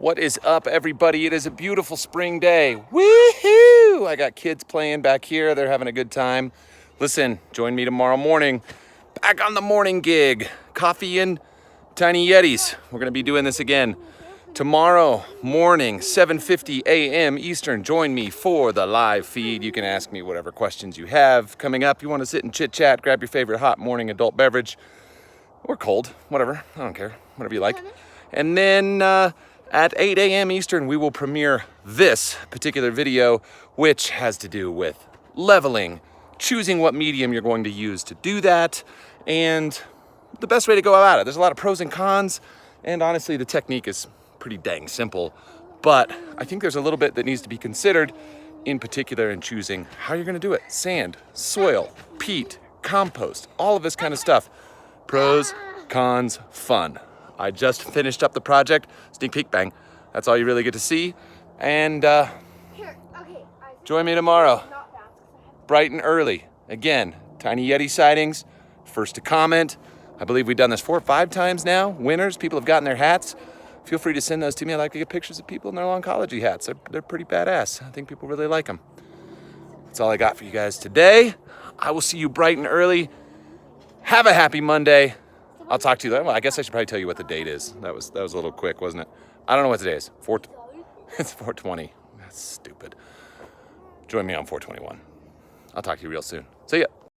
What is up, everybody? It is a beautiful spring day. Woohoo! I got kids playing back here. They're having a good time. Listen, join me tomorrow morning. Back on the morning gig. Coffee and Tiny Yetis. We're going to be doing this again. Tomorrow morning, 7:50 a.m. Eastern. Join me for the live feed. You can ask me whatever questions you have. Coming up, you want to sit and chit-chat, grab your favorite hot morning adult beverage. Or cold, whatever. I don't care. Whatever you like. And then at 8 a.m. Eastern, we will premiere this particular video, which has to do with leveling, choosing what medium you're going to use to do that, and the best way to go about it. There's a lot of pros and cons, and honestly, the technique is pretty dang simple. But I think there's a little bit that needs to be considered, in particular in choosing how you're going to do it. Sand, soil, peat, compost, all of this kind of stuff. Pros, cons, fun. I just finished up the project. Sneak peek, bang. That's all you really get to see. And join me tomorrow, bright and early. Again, Tiny Yeti sightings, first to comment. I believe we've done this 4 or 5 times now. Winners, people have gotten their hats. Feel free to send those to me. I like to get pictures of people in their long college hats. They're pretty badass. I think people really like them. That's all I got for you guys today. I will see you bright and early. Have a happy Monday. I'll talk to you then. Well, I guess I should probably tell you what the date is. That was a little quick, wasn't it? I don't know what today is. It's 420. That's stupid. Join me on 421. I'll talk to you real soon. See ya.